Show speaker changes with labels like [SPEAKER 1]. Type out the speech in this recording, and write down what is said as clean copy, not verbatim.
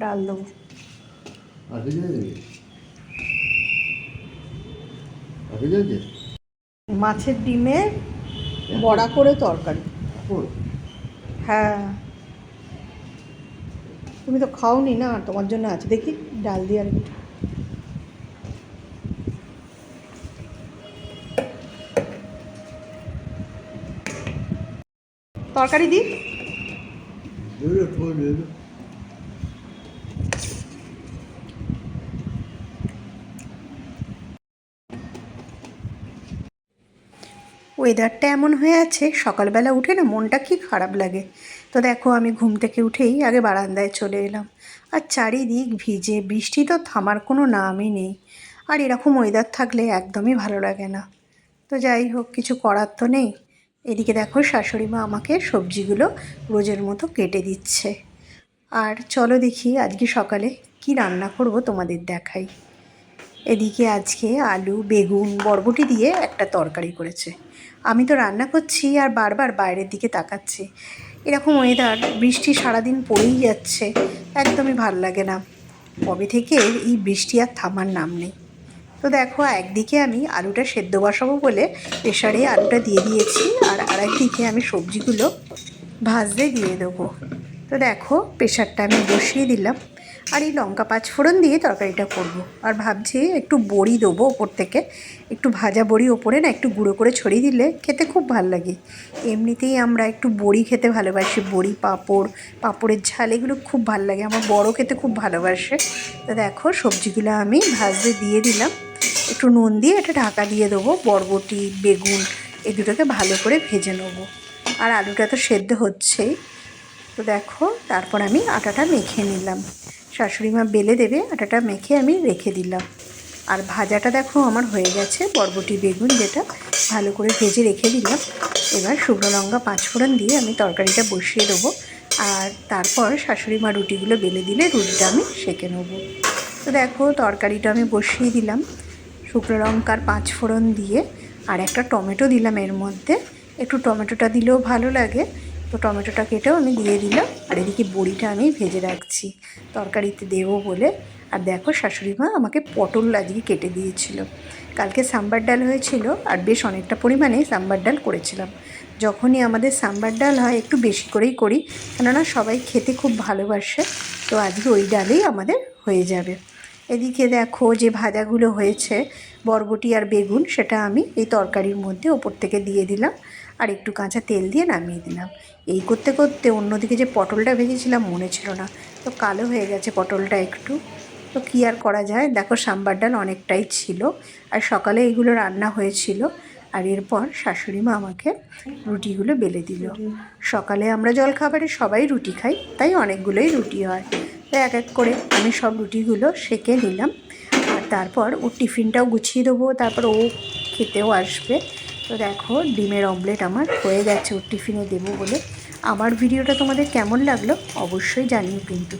[SPEAKER 1] ডাল দেবো। মাছের ডিমের বড়া করে তরকারি। হ্যাঁ, তুমি তো খাওনি না, তোমার জন্য আছে। দেখি ডাল দিয়ে আর একটু। তরকারি দিই। ওয়েদারটা এমন হয়ে আছে, সকালবেলা উঠে না মনটা কি খারাপ লাগে। তো দেখো, আমি ঘুম থেকে উঠেই আগে বারান্দায় চলে এলাম। আর চারিদিক ভিজে, বৃষ্টি তো থামার কোনো নামই নেই। আর এরকম ওয়েদার থাকলে একদমই ভালো লাগে না। তো যাই হোক, কিছু করার তো নেই। এদিকে দেখো, শাশুড়ি মা আমাকে সবজিগুলো রোজের মতো কেটে দিচ্ছে। আর চলো দেখি আজকে সকালে কি রান্না করব তোমাদের দেখাই। এদিকে আজকে আলু, বেগুন, বরবটি দিয়ে একটা তরকারি করেছে। আমি তো রান্না করছি আর বারবার বাইরের দিকে তাকাচ্ছি। এরকম ওয়েদার, বৃষ্টি সারাদিন পড়েই যাচ্ছে, একদমই ভাল লাগে না। কবে থেকে এই বৃষ্টি আর থামার নাম নেই। তো দেখো, একদিকে আমি আলুটা সেদ্ধ বসাবো বলে প্রেশারে আলুটা দিয়ে দিয়েছি, আর আরেকদিকে আমি সবজিগুলো ভাজতে দিয়ে দেবো। তো দেখো, প্রেশারটা আমি বসিয়ে দিলাম। আর এই লঙ্কা পাঁচফোড়ন দিয়ে তরকারিটা করব। আর ভাবছি একটু বড়ি দেবো ওপর থেকে, একটু ভাজা বড়ি ওপরে না একটু গুঁড়ো করে ছড়িয়ে দিলে খেতে খুব ভালো লাগে। এমনিতেই আমরা একটু বড়ি খেতে ভালোবাসি, বড়ি, পাঁপড়, পাঁপড়ের ঝাল, এগুলো খুব ভালো লাগে। আমার বড় খেতে খুব ভালোবাসে। তো দেখো, সবজিগুলো আমি ভাজতে দিয়ে দিলাম। একটু নুন দিয়ে এটা ঢাকা দিয়ে দেবো। বরবটি, বেগুন এই দুটোকে ভালো করে ভেজে নেবো। আর আলুটা তো সেদ্ধ হচ্ছেই। তো দেখো, তারপর আমি আটাটা মেখে নিলাম। শাশুড়ি মা বেলে দেবে, আটাটা মেখে আমি রেখে দিলাম। আর ভাজাটা দেখো আমার হয়ে গেছে, বরবটি বেগুন যেটা ভালো করে ভেজে রেখে দিলাম। এবার শুকনো লঙ্কা পাঁচফোড়ন দিয়ে আমি তরকারিটা বসিয়ে দেবো। আর তারপর শাশুড়ি মা রুটিগুলো বেলে দিলে রুটিটা আমি সেঁকে নেবো। তো দেখো, তরকারিটা আমি বসিয়ে দিলাম শুকনো লঙ্কার পাঁচফোড়ন দিয়ে। আর একটা টমেটো দিলাম এর মধ্যে, একটু টমেটোটা দিলেও ভালো লাগে। তো টমেটোটা কেটেও আমি দিয়ে দিলাম। আর এদিকে বড়িটা আমি ভেজে রাখছি তরকারিতে দেবো বলে। আর দেখো, শাশুড়ি মা আমাকে পটল আজকে কেটে দিয়েছিল। কালকে সাম্বার ডাল হয়েছিল, আর বেশ অনেকটা পরিমাণে সাম্বার ডাল করেছিলাম। যখনই আমাদের সাম্বার ডাল হয় একটু বেশি করেই করি, কেননা সবাই খেতে খুব ভালোবাসে। তো আজকে ওই ডালেই আমাদের হয়ে যাবে। এদিকে দেখো, যে ভাজাগুলো হয়েছে বরবটি আর বেগুন, সেটা আমি এই তরকারির মধ্যে ওপর থেকে দিয়ে দিলাম। আর একটু কাঁচা তেল দিয়ে নামিয়ে দিলাম। এই করতে করতে অন্যদিকে যে পটলটা ভেজেছিলাম মনে ছিল না, তো কালো হয়ে গেছে পটলটা একটু। তো কী আর করা যায়, দেখো সাম্বার ডাল অনেকটাই ছিল, আর সকালে এইগুলো রান্না হয়েছিল। আর এরপর শাশুড়ি মা আমাকে রুটিগুলো বেলে দিল। সকালে আমরা জলখাবারে সবাই রুটি খাই, তাই অনেকগুলোই রুটি হয়। তো এক এক করে আমি সব রুটিগুলো সেঁকে নিলাম। আর তারপর ওর টিফিনটাও গুছিয়ে দেবো, তারপর ও খেতেও আসবে। তো দেখো, ডিমের অমলেট আমার হয়ে গেছে ওর টিফিনে দেবো বলে। আমার ভিডিওটা তোমাদের কেমন লাগলো অবশ্যই জানিও কিন্তু।